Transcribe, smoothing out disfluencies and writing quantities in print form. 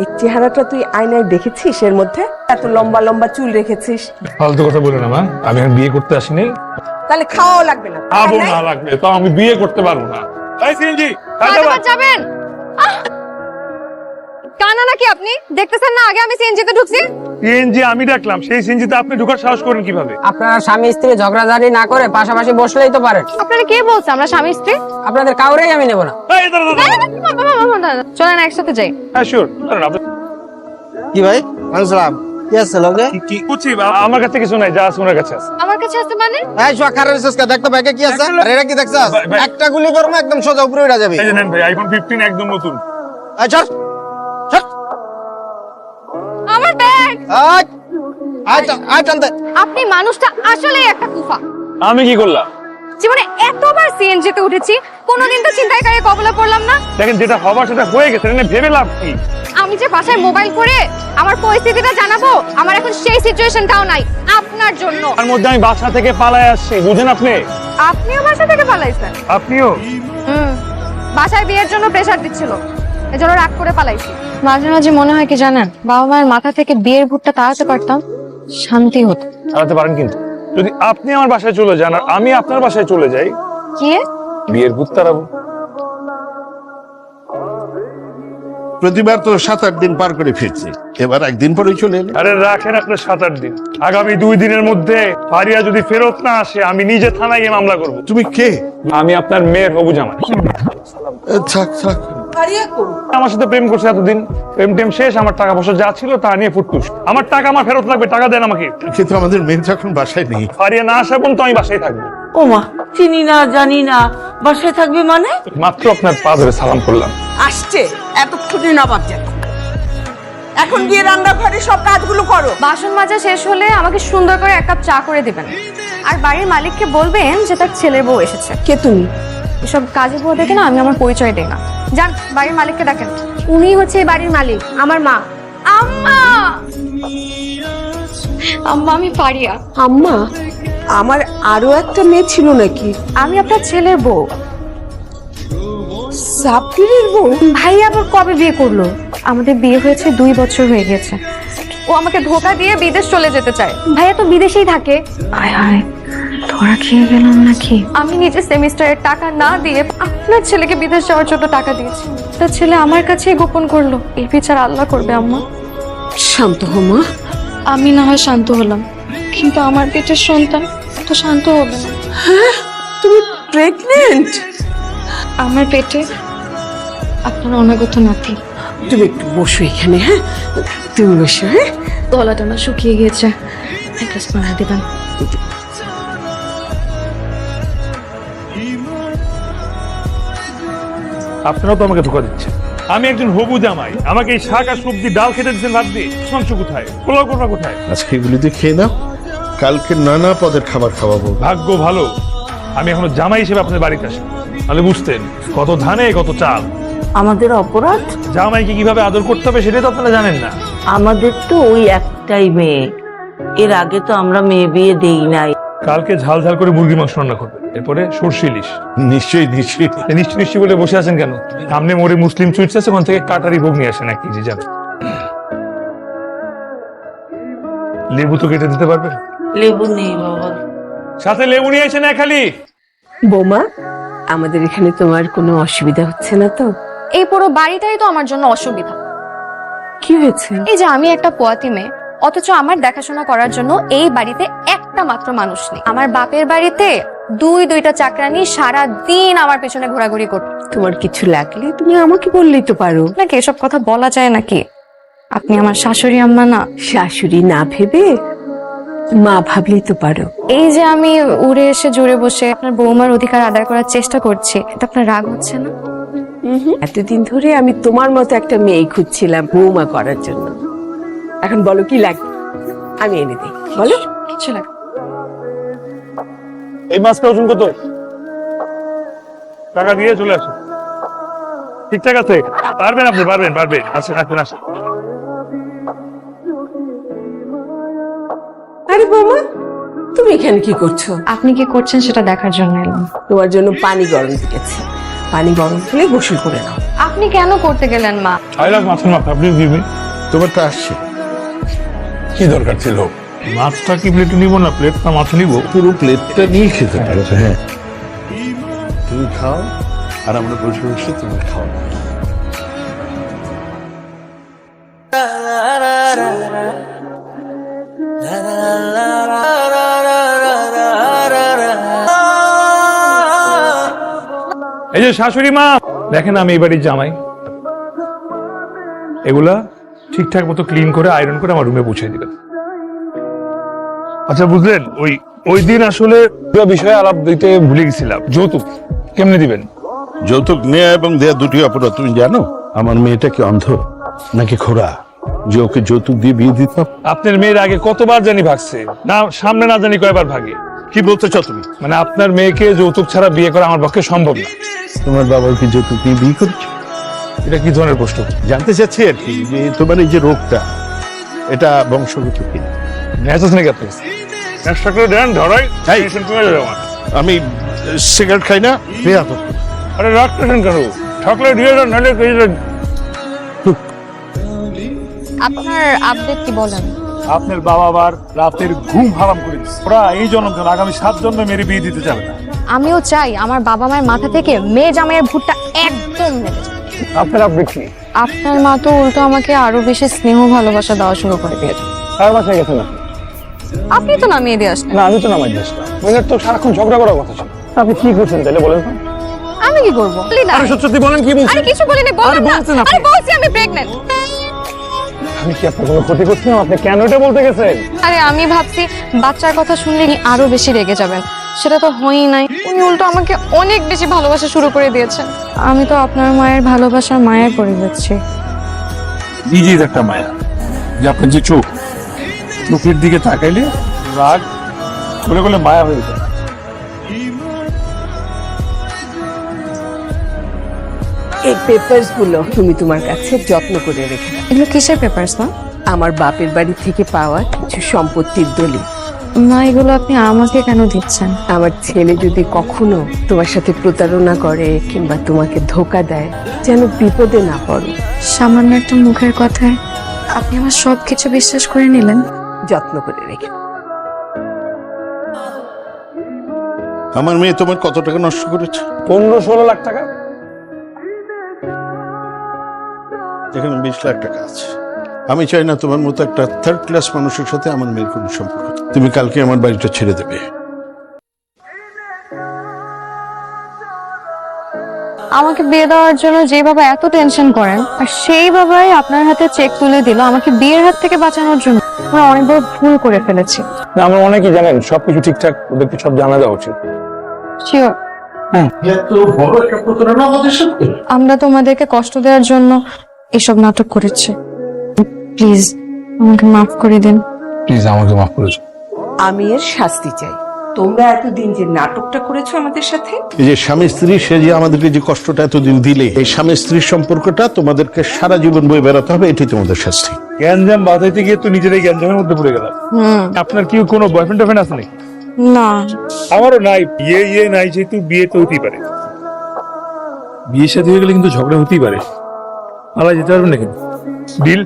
এই চেহারাটা তুই আয়নায় দেখেছিস? এর মধ্যে এত লম্বা লম্বা চুল রেখেছিস। ফালতু কথা বলে না মা, আমি এখন বিয়ে করতে আসিনি। তাহলে খাওয়াও লাগবে না। খাবো না লাগবে তো আমি বিয়ে করতে পারবো না। এই সিএনজি যাবেন? কানা নাকি আপনি? দেখতেছেন না আগে আমি সিএনজিতে ঢুকছি? সিএনজি আমি ডাকলাম, সেই সিএনজিতে আপনি ঢোকার সাহস করেন কিভাবে? আপনারা স্বামী স্ত্রী ঝগড়াঝাড়ি না করে পাশাপাশি বসলেই তো পারেন। আপনারা কে বলছে আমরা স্বামী স্ত্রী? আপনাদের কাউরেই আমি নেব না। এই দাঁড়া। চলেন একসাথে যাই। হ্যাঁ শিওর। কি ভাই সালাম কি আছে লগে কি করছি? আমার কাছে কিছু নাই, যা আছে ওনার কাছে আছে। আমার কাছে আসতে মানে? এই শোয়া খারাপ রিসার্চ কা দেখতো ব্যাগে কি আছে আর এটা কি দেখছস ভাই। একটা গুলি করব একদম সোজা উপরে উড়া যাবে এই যে নেন ভাই, আইফোন 15 একদম নতুন। এই চল চল আমার ব্যাগ। আয় আয় টানতে আপনি মানুষটা আসলেই একটা কুফা। আমি কি করলাম? জীবনে এতবার সিএনজিতে উঠেছি, কোনোদিন তো ছিনতাইকারীর কবলে পড়লাম না। দেখেন যেটা হবার সেটা হয়ে গেছে, এটা ভেবে লাভ কি? আমি যে বাসায় মোবাইল করে আমার পরিস্থিতিটা জানাবো, আমার এখন সেই সিচুয়েশনটাও নাই আপনার জন্য। তার মধ্যে আমি বাসা থেকে পালায় আসছি, বুঝেন আপনি? আপনিও বাসা থেকে পালাইছেন? আপনিও? বাসায় বিয়ের জন্য প্রেসার দিচ্ছিল, এজন্য রাগ করে পালাইছি। মাঝে মাঝে মনে হয় কি জানেন, বাবা মায়ের মাথা থেকে বিয়ের ভূতটা তাড়াতে পারতাম, শান্তি হতো। তাড়াতে পারেন কিন্তু যদি আপনি আমার বাসায় চলে যান আর আমি আপনার বাসায় চলে যাই, কি বিয়ের ভূত তাড়াবো। প্রতিবার তো 7-8 দিন পার করে ফিরছি, এবার একদিন পরে চলে এলে। আরে রাখেন আপনার 7-8 দিন, আগামী 2 দিনের মধ্যে ফারিয়া যদি ফেরত না আসে আমি নিজে থানায় গিয়ে মামলা করব। তুমি কে? আমি আপনার মেয়ের হবু জামাই। থাক থাক আমার সাথে প্রেম করছে এতদিন, প্রেম টেম শেষ, আমার টাকা পয়সা যা ছিল তা নিয়ে ফুটতুস। আমার টাকা আমার ফেরত লাগবে, টাকা দেন আমাকে। কিন্তু আমাদের মেয়ে যখন বাসায় নেই। ফারিয়া না আসা পর্যন্ত আমি বাসায় থাকবো। ওমা, চিনি না জানি না, বাসায় থাকবে মানে? মাত্র আপনার পা ধরে সালাম করলাম। আসছে এতক্ষণে না বাচ্চা, এখন গিয়ে রান্নাঘরে সব কাজগুলো করো। বাসন মাজা শেষ হলে আমাকে সুন্দর করে 1 কাপ চা করে দিবেন, আর বাড়ির মালিককে বলবেন যে তার ছেলের বউ এসেছে। কে তুমি? এসব কাজে বউ দেখে না আমি আমার পরিচয় দেই না। যান বাড়ির মালিককে ডাকেন। উনি হচ্ছে এই বাড়ির মালিক, আমার মা। আম্মা, আম্মা আমি ফারিয়া। আম্মা, আমার আরো একটা মেয়ে ছিল নাকি? আমি আপনার ছেলের বউ। সাব্বিরের বউ? ভাই আবার কবে বিয়ে করলো? আমাদের বিয়ে হয়েছে 2 বছর হয়ে গেছে। ও আমাকে ধোকা দিয়ে বিদেশ চলে যেতে চায়। ভাইয়া তো বিদেশেই থাকে। হায় হায়, ধরা খেয়ে গেলাম নাকি? আমি নিজে সেমিস্টারের টাকা না দিয়ে আপনার ছেলেকে বিদেশ যাওয়ার জন্য টাকা দিয়েছি। তার ছেলে আমার কাছেই গোপন করলো। এই বিচার আল্লাহ করবে আম্মা। শান্ত হো মা। আমি না হয় শান্ত হলাম, কিন্তু আমার পেটের সন্তান তো শান্ত হবে না। তুমি প্রেগনেন্ট? আমার পেটে আপনার অনাগত নাতি। তুমি একটু বসো এখানে। হ্যাঁ, তুমি বসো। হ্যাঁ, গলাটা না শুকিয়ে গিয়েছে, এক গ্লাস পানি দেবেন। আপনারা তো আমাকে ধোকা দিচ্ছেন। আমি একজন হবু জামাই, আমাকে এই শাক আর সবজি ডাল খেতে দিচ্ছেন ভাত দিয়ে। মাংস কোথায়? পোলাও করবা কোথায়? আজকে এগুলিতে খেয়ে নাও, কালকে নানা পদের খাবার খাওয়াবো। ভাগ্য ভালো আমি এখনো জামাই হিসেবে আপনার বাড়িতে আসি, তাহলে বুঝতেন কত ধানে কত চাল। আমাদের অপরাধ? জামাইকে কিভাবে আদর করতে হবে সেটাই তো আপনারা জানেন না। আমাদের তো ওই একটাই মেয়ে, এর আগে তো আমরা মেয়ে বিয়ে দেই নাই। কালকে ঝাল ঝাল করে মুরগি মাংস রান্না করবে, এরপরে সর্ষে ইলিশ। নিশ্চয়ই নিশ্চয়ই। নিশ্চয় নিশ্চয় বলে বসে আছেন কেন? সামনে মোড়ে মুসলিম চুইটস আছে, ওখান থেকে কাটারি ভোগ নিয়ে আসেন 1 কেজি। যান, লেবু তো কেটে দিতে পারবে? লেবু নেই বাবা। সাথে লেবু নিয়ে এসে না খালি। বৌমা, আমাদের এখানে তোমার কোনো অসুবিধা হচ্ছে না তো? এই পুরো বাড়িটাই তো আমার জন্য অসুবিধা। কি হয়েছে? এই যে আমি একটা পোয়াতি মেয়ে, অথচ আমার দেখাশোনা করার জন্য এই বাড়িতে একটা মাত্র মানুষ নেই। আমার বাপের বাড়িতে 2টা চাকরানি সারা দিন আমার পেছনে ঘোরাঘুরি করত। তোমার কিছু লাগলে তুমি আমাকে বললেই তো পারো। নাকি এসব কথা বলা যায় নাকি? আপনি আমার শাশুড়ি আম্মা না? শাশুড়ি না ভেবে মা ভাবলেই তো পারো। এই যে আমি উড়ে এসে জুড়ে বসে আপনার বৌমার অধিকার আদায় করার চেষ্টা করছি, এটা আপনার রাগ হচ্ছে না? এতদিন ধরে আমি তোমার মতো একটা মেয়ে খুঁজছিলাম বৌমা করার জন্য। এখন বলো কি লাগবে, আমি এনে দিই। বলো। কিছু লাগে? এই মাছটা ওজন কত? টাকা দিয়ে চলে আসুন। ঠিকঠাক আছে? পারবেন আপনি, পারবেন পারবেন। আসেন আসেন আসেন। আরে বৌমা, তুমি এখানে কি করছো? আপনি কি করছেন সেটা দেখার জন্য এলাম। তোমার জন্য পানি গরম দিয়েছি, পানি গরম হলে গোসল করে নাও। আপনি কেন করতে গেলেন মা? আই লাভ মাছের মাথা, আপনি দিবেন। তোমারটা আসছে। কি দরকার ছিল? মাছটা কি প্লেটে নিব না প্লেটটা মাছ নিব? পুরো প্লেটটা নিয়ে খেতে পারো। হ্যাঁ, তুমি খাও আর আমরা বসে বসে তুমি খাও। এই যে শাশুড়ি মা, দেখেন আমি এই বাড়ির জামাই, এগুলা ঠিকঠাক মতো ক্লিন করে আয়রন করে আমার রুমে পৌঁছে দিবেন। আচ্ছা বুঝলেন, ওই দিন আসলে পুরো বিষয়ে আলাপ দিতে ভুলে গেছিলাম। যৌতুক কেমনে দিবেন? যৌতুক নেয়া এবং দেয়া দুটি অপরাধ। তুমি জানো আমার মেয়েটা কি অন্ধ নাকি খোড়া যে ওকে যৌতুক দিয়ে বিয়ে দিতাম? আপনার মেয়ের আগে কতবার জানি ভাগছে, না সামনে না জানি কয়বার ভাগে। কি বলতে চাও তুমি? মানে আপনার মেয়েকে যৌতুক ছাড়া বিয়ে করা আমার পক্ষে সম্ভব না। তোমার বাবা কি যৌতুক দিয়ে বিয়ে করেছে? এটা কি ধরনের প্রশ্ন? জানতে চাচ্ছি আর কি, যে তোমার এই যে রোগটা, এটা বংশগত কি? নেশাস নাকি আপনি? নেশা করে দেন ধরাই টেনশন কমে যাবে আমার। আমি সিগারেট খাই না। আরে রাখতেছেন কেন? ঠকলে দিয়ে দেন, নাহলে আপনার আপডেট কি বলেন? আপনার বাবা আবার রাতের ঘুম হারাম করে দিচ্ছে। ওরা এই জন্ম কেন, আগামী 7 জন্মে মেরে বিয়ে দিতে চাবে না। আমিও চাই আমার বাবা মায়ের মাথা থেকে মেয়ে জামাইয়ের ভূতটা একদম নেমে যাক। আপনার আপডেট কি? আপনার মা তো উল্টো আমাকে আরো বেশি স্নেহ ভালোবাসা দেওয়া শুরু করে দিয়েছে। আর বাসায় গেছে না? আপনি তো নামিয়ে দিয়ে আসলেন। না, আমি তো নামাই দিয়েছিলাম। ওদের তো সারাক্ষণ ঝগড়া করার কথা ছিল। আপনি কি করছেন তাহলে বলেন তো? আমি কি করবো? আরে সত্যি বলেন, কি বলছেন? আরে কিছু বলিনি, বললাম না। বলছেন আপনি। আরে বলছি আমি প্রেগন্যান্ট। আমি কি আপনার কোনো ক্ষতি করছি না? আপনি কেন এটা বলতে গেছেন? আরে আমি ভাবছি বাচ্চার কথা শুনলে উনি আরো বেশি রেগে যাবেন, সেটা তো হয়ই নাই। উনি উল্টো আমাকে অনেক বেশি ভালোবাসা শুরু করে দিয়েছেন। আমি তো আপনার মায়ের ভালোবাসার মায়ের পড়ে যাচ্ছি। নিজের একটা মায়া, যে আপনার যে চোখের দিকে তাকাইলে রাগ বলে বলে মায়া হয়ে যায়। এই পেপারস গুলো তুমি তোমার কাছে যত্ন করে রেখে দাও। এগুলো কিসের পেপারস মা? আমার বাপের বাড়ি থেকে পাওয়া কিছু সম্পত্তির দলিল। মা এগুলো আপনি আমাকে কেন দিচ্ছেন? আমার ছেলে যদি কখনো তোমার সাথে প্রতারণা করে কিংবা তোমাকে ধোকা দেয়, যেন বিপদে না পড়ো। সামান্য একটা মুখের কথায় আপনি আমার সবকিছু বিশ্বাস করে নিলেন। যত্ন করে রেখে। আমার মেয়ে তোমার কত টাকা নষ্ট করেছে? 15-16 লাখ টাকা। এখানে 20 লাখ টাকা আছে। আমি চাই না তোমার মতো একটা থার্ড ক্লাস মানুষের সাথে আমার মেয়ের কোনো সম্পর্ক। তুমি কালকে আমার বাড়িটা ছেড়ে দেবে। আমাকে বিয়ে দেওয়ার জন্য যে বাবা এত টেনশন করেন, আর সেই বাবাই আপনার হাতে চেক তুলে দিল আমাকে বিয়ের হাত থেকে বাঁচানোর জন্য। আমরা অনেক বড় ভুল করে ফেলেছি। না, আমরা অনেকেই জানেন সবকিছু ঠিকঠাক, ওদেরকে সব জানা দেওয়া উচিত। শিওর আমরা তোমাদেরকে কষ্ট দেওয়ার জন্য এসব নাটক করেছি। প্লিজ আমাকে মাফ করে দিন। প্লিজ আমাকে মাফ করে দিন। আমি এর শাস্তি চাই। তোমরা এতদিন যে নাটকটা করেছো আমাদের সাথে, এই যে স্বামী স্ত্রী, সে যে আমাদেরকে যে কষ্টটা এতদিন দিলে, এই স্বামী স্ত্রীর সম্পর্কটা তোমাদেরকে সারা জীবন বয়ে বেড়াতে হবে। এটাই তোমাদের শাস্তি। গ্যাঞ্জাম বাঁধাইতে গিয়ে তো নিজেরাই গ্যাঞ্জামের মধ্যে পড়ে গেলাম। আপনার কি কোনো বয়ফ্রেন্ড টয়ফ্রেন্ড আছে নাকি? না, আমারও নাই। বিয়ে নাই, যেহেতু বিয়ে তো হতেই পারে। বিয়ের সাথে হয়ে গেলে কিন্তু ঝগড়া হতেই পারে। আলাদা যেতে পারবেন না কিন্তু। ডিল?